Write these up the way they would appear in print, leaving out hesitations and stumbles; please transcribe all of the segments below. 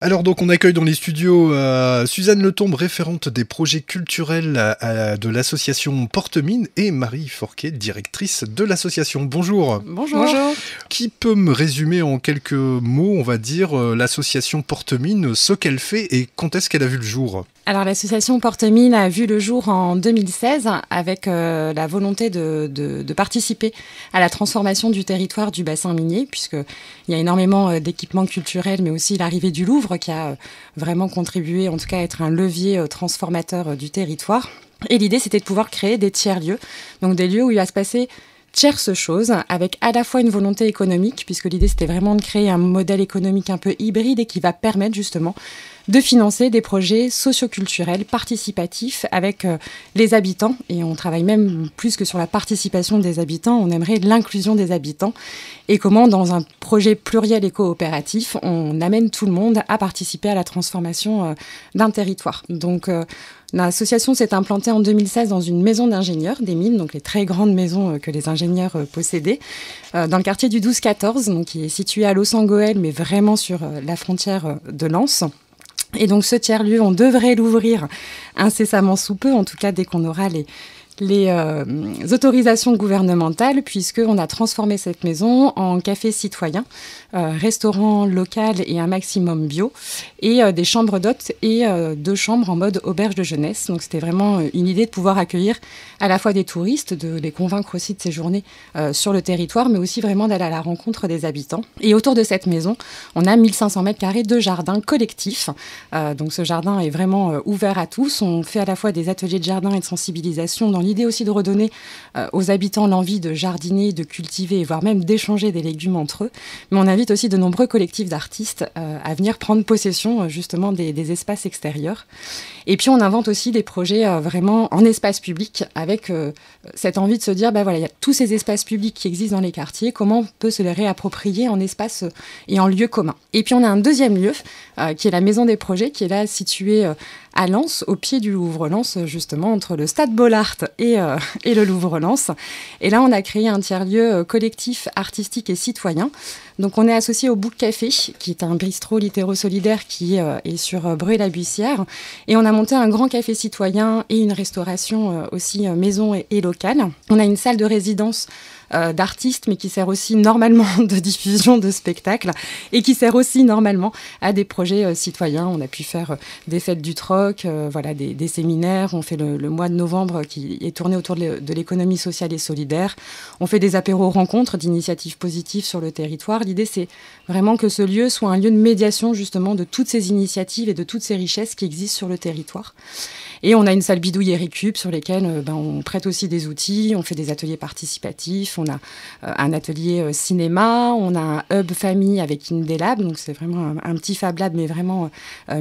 Alors donc on accueille dans les studios Suzanne Letombe, référente des projets culturels de l'association Portemine, et Marie Forquet, directrice de l'association. Bonjour. Bonjour. Bonjour. Qui peut me résumer en quelques mots, on va dire, l'association Portemine, ce qu'elle fait et quand est-ce qu'elle a vu le jour ? Alors l'association Portemine a vu le jour en 2016 avec la volonté de participer à la transformation du territoire du bassin minier, puisqu'il y a énormément d'équipements culturels, mais aussi l'arrivée du Louvre qui a vraiment contribué, en tout cas, à être un levier transformateur du territoire. Et l'idée, c'était de pouvoir créer des tiers-lieux, donc des lieux où il va se passer tierce chose, avec à la fois une volonté économique, puisque l'idée c'était vraiment de créer un modèle économique un peu hybride et qui va permettre justement de financer des projets socioculturels participatifs avec les habitants. Et on travaille même plus que sur la participation des habitants, on aimerait l'inclusion des habitants et comment dans un projet pluriel et coopératif, on amène tout le monde à participer à la transformation d'un territoire. Donc l'association s'est implantée en 2016 dans une maison d'ingénieurs des mines, donc les très grandes maisons que les ingénieurs possédaient, dans le quartier du 12-14, donc qui est situé à Los-Angeles, mais vraiment sur la frontière de Lens. Et donc ce tiers-lieu, on devrait l'ouvrir incessamment sous peu, en tout cas dès qu'on aura les autorisations gouvernementales, puisqu'on a transformé cette maison en café citoyen, restaurant local et un maximum bio, et des chambres d'hôtes et 2 chambres en mode auberge de jeunesse. Donc c'était vraiment une idée de pouvoir accueillir à la fois des touristes, de les convaincre aussi de séjourner sur le territoire, mais aussi vraiment d'aller à la rencontre des habitants. Et autour de cette maison, on a 1500 mètres carrés de jardin collectif. Donc ce jardin est vraiment ouvert à tous. On fait à la fois des ateliers de jardin et de sensibilisation dans l'idée aussi de redonner aux habitants l'envie de jardiner, de cultiver, voire même d'échanger des légumes entre eux. Mais on invite aussi de nombreux collectifs d'artistes à venir prendre possession justement des espaces extérieurs. Et puis on invente aussi des projets vraiment en espace public avec cette envie de se dire, voilà, il y a tous ces espaces publics qui existent dans les quartiers, comment on peut se les réapproprier en espace et en lieu commun. Et puis on a un deuxième lieu qui est la Maison des Projets, qui est là située à Lens, au pied du Louvre-Lens, justement, entre le Stade Bollaert et le Louvre-Lens. Et là, on a créé un tiers-lieu collectif, artistique et citoyen. Donc, on est associé au Bouc Café, qui est un bistrot littéro-solidaire qui est sur Breuil-la-Buissière. Et on a monté un grand café citoyen et une restauration aussi maison et locale. On a une salle de résidence d'artistes, mais qui sert aussi normalement de diffusion de spectacles et qui sert aussi normalement à des projets citoyens. On a pu faire des fêtes du troc, voilà, des séminaires. On fait le mois de novembre qui est tourné autour de l'économie sociale et solidaire. On fait des apéros rencontres d'initiatives positives sur le territoire. L'idée, c'est vraiment que ce lieu soit un lieu de médiation justement de toutes ces initiatives et de toutes ces richesses qui existent sur le territoire. Et on a une salle bidouille et récup sur lesquelles on prête aussi des outils, on fait des ateliers participatifs, on a un atelier cinéma, on a un hub famille avec Indelab, donc c'est vraiment un petit Fab Lab, mais vraiment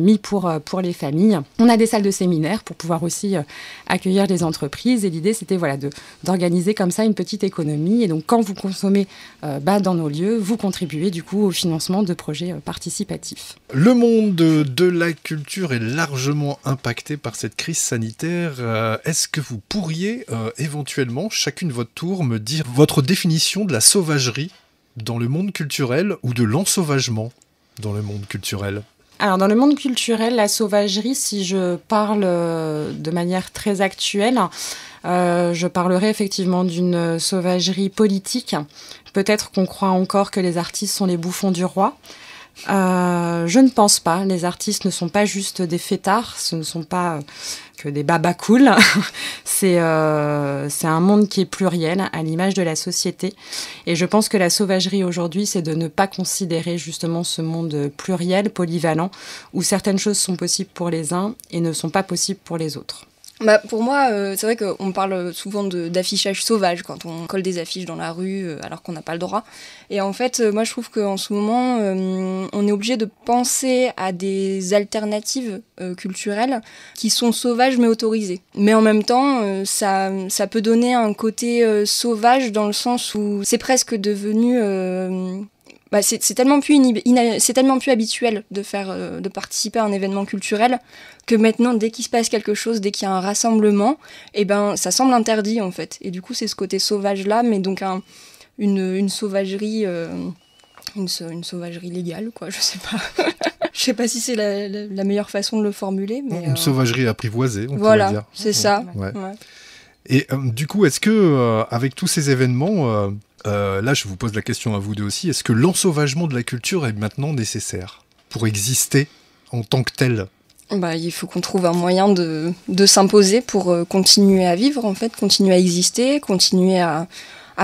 mis pour les familles. On a des salles de séminaires pour pouvoir aussi accueillir les entreprises, et l'idée c'était d'organiser comme ça une petite économie. Et donc quand vous consommez dans nos lieux, vous contribuez du coup au financement de projets participatifs. Le monde de la culture est largement impacté par cette crise sanitaire. Est-ce que vous pourriez éventuellement, chacune votre tour, me dire votre définition de la sauvagerie dans le monde culturel ou de l'ensauvagement dans le monde culturel ? Alors, dans le monde culturel, la sauvagerie, si je parle de manière très actuelle, je parlerai effectivement d'une sauvagerie politique. Peut-être qu'on croit encore que les artistes sont les bouffons du roi. Je ne pense pas. Les artistes ne sont pas juste des fêtards, ce ne sont pas que des babas cool. C'est un monde qui est pluriel, à l'image de la société. Et je pense que la sauvagerie aujourd'hui, c'est de ne pas considérer justement ce monde pluriel, polyvalent, où certaines choses sont possibles pour les uns et ne sont pas possibles pour les autres. Pour moi, c'est vrai qu'on parle souvent d'affichage sauvage quand on colle des affiches dans la rue alors qu'on n'a pas le droit. Et en fait, moi je trouve qu'en ce moment, on est obligé de penser à des alternatives culturelles qui sont sauvages mais autorisées. Mais en même temps, ça peut donner un côté sauvage dans le sens où c'est presque devenu... c'est tellement plus habituel de participer à un événement culturel que maintenant, dès qu'il se passe quelque chose, dès qu'il y a un rassemblement, ça semble interdit en fait. Et du coup, c'est ce côté sauvage là, mais donc une sauvagerie, une sauvagerie légale, quoi. Je sais pas. Je sais pas si c'est la meilleure façon de le formuler, mais une sauvagerie apprivoisée, on voilà, pourrait dire. C'est ça. Ouais. Ouais. Et du coup, est-ce que avec tous ces événements, là, je vous pose la question à vous deux aussi, est-ce que l'ensauvagement de la culture est maintenant nécessaire pour exister en tant que tel? Bah, il faut qu'on trouve un moyen de s'imposer pour continuer à vivre, en fait, continuer à exister, continuer à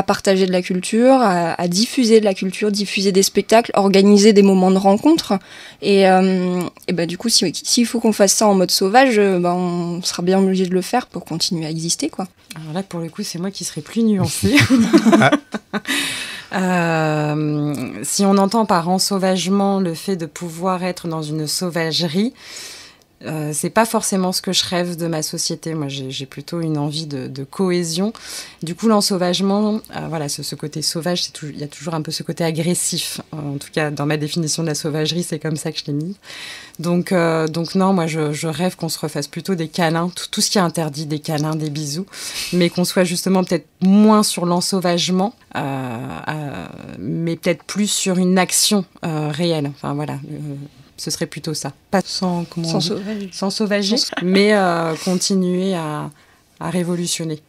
partager de la culture, à diffuser de la culture, diffuser des spectacles, organiser des moments de rencontre. Et bah, du coup, s'il faut qu'on fasse ça en mode sauvage, bah, on sera bien obligé de le faire pour continuer à exister, quoi. Alors là, pour le coup, c'est moi qui serais plus nuancée. Si on entend par ensauvagement le fait de pouvoir être dans une sauvagerie, c'est pas forcément ce que je rêve de ma société. Moi, j'ai plutôt une envie de cohésion. Du coup, l'ensauvagement, voilà, ce côté sauvage, il y a toujours un peu ce côté agressif. En tout cas, dans ma définition de la sauvagerie, c'est comme ça que je l'ai mis. Donc non, moi, je rêve qu'on se refasse plutôt des câlins, tout ce qui est interdit, des câlins, des bisous, mais qu'on soit justement peut-être moins sur l'ensauvagement, mais peut-être plus sur une action réelle. Enfin, voilà. Ce serait plutôt ça. Pas sans sauvager, mais continuer à révolutionner.